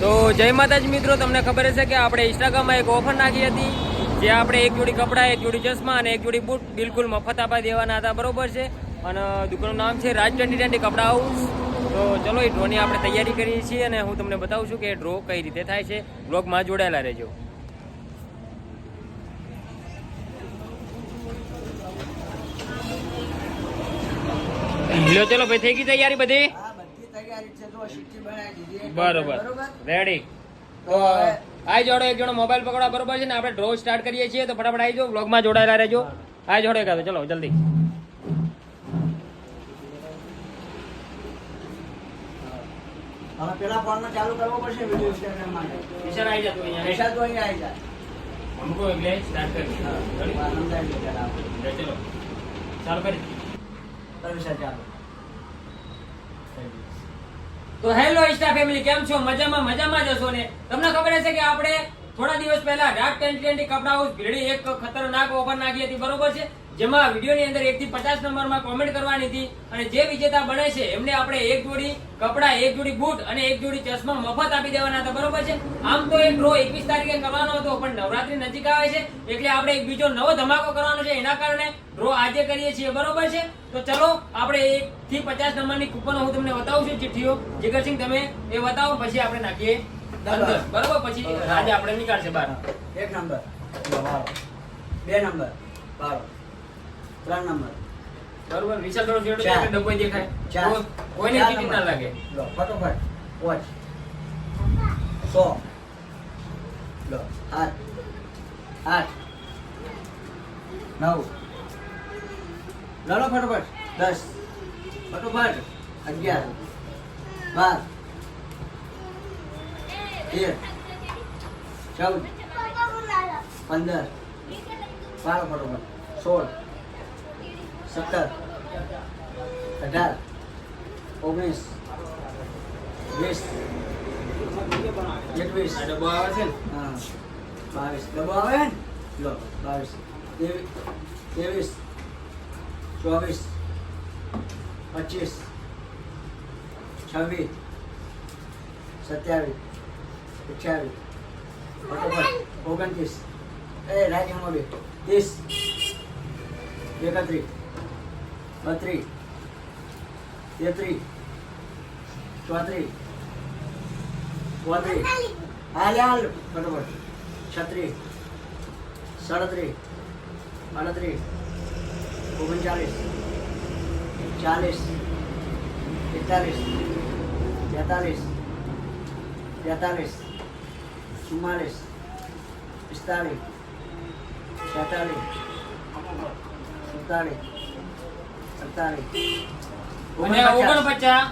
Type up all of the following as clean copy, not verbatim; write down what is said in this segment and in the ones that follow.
તો જય માતાજી મિત્રો, તમને ખબર હશે કે આપણે ઇન્સ્ટાગ્રામમાં એક ઓફર નાખી હતી, જે આપણે એક જોડી કપડાં, એક જોડી ચશ્મા અને એક જોડી બૂટ બિલકુલ મફત આપવા દેવાના હતા, બરોબર છે. અને દુકાનનું નામ છે રાજ 2020 કપડા હાઉસ. તો ચલો એ ડ્રોની આપણે તૈયારી કરીએ છીએ અને હું તમને બતાવું છું કે ડ્રો કઈ રીતે થાય છે. બ્લોગમાં જોડાયેલા રહેજો. લો ચલો ભાઈ, થઈ ગઈ તૈયારી બધી? બરોબર, રેડી. તો આઈ જોડો, એક જણો મોબાઈલ પકડો, બરોબર છે ને. આપણે ડ્રો સ્ટાર્ટ કરીએ છીએ, તો ફટાફટ આવી જાઓ, બ્લોગમાં જોડાયેલા રહેજો. આઈ જોડો એકાદો, ચલો જલ્દી. હવે પેલા ફોનમાં ચાલુ કરવો પડશે વિડિયો ઇન્સ્ટાગ્રામ માટે. વિશાલ આવી જા, તું અહીંયા પૈસા તો અહીંયા આવી જાય. हमको એટલે સ્ટાર્ટ કરી. ચલો ચાલુ કરી. પૈસા ચાલુ. તો હેલો ઇન્સ્ટા ફેમિલી, કેમ છો? મજામાં જ હશો ને? તમને ખબર હશે કે આપણે થોડા દિવસ પહેલા રાજ 2020 કપડા હાઉસ ભીડી એક ખતરનાક ઓફર નાખી હતી, બરોબર છે. જેમાં વિડીયોની અંદર 1 થી 50 નંબરમાં કોમેન્ટ કરવાની હતી અને જે વિજેતા બને છે એમને આપણે એક જોડી કપડા, એક જોડી બૂટ અને એક જોડી ચશ્મા મફત આપી દેવાના હતા, બરોબર છે. આમ તો એક ડ્રો 21 તારીખે કરવાનો હતો, પણ નવરાત્રી નજીક આવે છે એટલે આપણે એક બીજો નવો ધમાકો કરવાનો છે. એના કારણે ડ્રો આજે કરીએ છીએ, બરોબર છે. તો ચલો આપણે 1 થી 50 નંબરની કૂપનો હું તમને બતાવું છું, ચિઠ્ઠીઓ. જીગરસિંહ તમે એ બતાવો, પછી આપણે નાખીએ અંદર, બરોબર. પછી આજે આપણે નીકાળશે બહાર. 1 નંબર બારો, 2 નંબર બારો, 3 નંબર બરોબર. વિશાલ થોડો છેડો એટલે ડબ્બો દેખાય, કોઈને ચીટી ના લાગે. લો ફટોફટ વોચ 100 લો 8 9 લો ફટોફટ 10 ફટોફટ 11 12 13 14 15 12 ફટોફટ 16 17 18 19 20 21 આ ડબ્બો આવે છે ને? હા 22 ડબ્બો આવે ને? લો 22 23 24 25 26 27 28 ફટોફટ 29 એ રાજ્યમાં બે 30 31 32 33 34 35 હાલ ફટોફટ 36 37 38 39 40 41 42 43 44 45 46 47 અને 49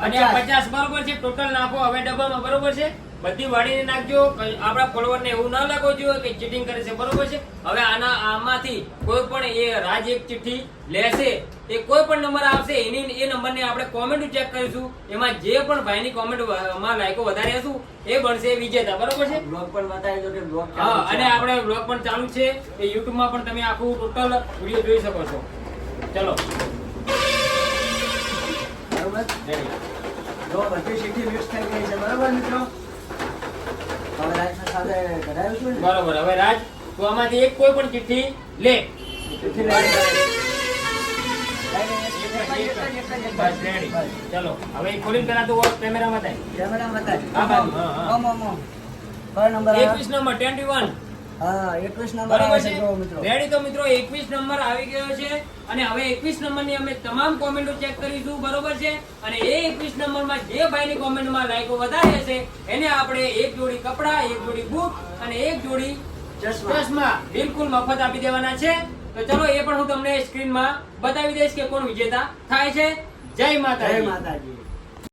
અને 50, બરોબર છે. ટોટલ નાખો હવે ડબ્બામાં, બરોબર છે. બધી વાળીને નાખજો. આપણા ફોલોવર ને એવું ના લાગવું જોઈએ કે ચીટિંગ કરે છે, બરોબર છે. હવે આમાંથી કોઈ પણ એ રાજ એક ચિઠ્ઠી લેશે, એ કોઈ પણ નંબર આવશે, એ નંબરને આપણે કોમેન્ટ ચેક કરીશું. એમાં જે પણ ભાઈની કોમેન્ટ માં લાઈકો વધારે હશું એ બનશે વિજેતા, બરોબર છે. બ્લોગ પણ બતાવી દો કે બ્લોગ હા, અને આપણે બ્લોગ પણ ચાલુ છે, એ YouTube માં પણ તમે આખું ટોટલ વિડીયો જોઈ શકો છો. ચલો બરોબર જો બધી સીટી મિક્સ થઈ ગઈ છે, બરોબર મિત્રો. હવે રાજ સાથે કઢાયું છું ને, બરોબર. હવે રાજ, તું આમાંથી એક કોઈ પણ ચિઠ્ઠી લે. ચિઠ્ઠી લઈ બસ રેડી. ચલો હવે એ ખોલીને પેલા તો કેમેરામાં થાય. કેમેરા બતાવી. હા, બાજુ. હા, હા. કયો નંબર 21 નંબર 21. હા 21 નંબર બરોબર આવે છે. છે જો મિત્રો. રેડી. તો મિત્રો 21 નંબર આવી ગયો છે અને હવે 21 નંબરની અમે તમામ કોમેન્ટો ચેક કરીશું, બરોબર છે. અને એ 21 નંબરમાં જે ભાઈની કોમેન્ટમાં લાઈકો વધારે હશે એને આપણે એક જોડી કપડા, એક જોડી બૂટ અને એક જોડી ચશ્મા બિલકુલ મફત આપી દેવાના છે. તો ચલો એ પણ હું તમને સ્ક્રીનમાં બતાવી દઈશ કે કોણ વિજેતા થાય છે. જય માતાજી. જય માતાજી.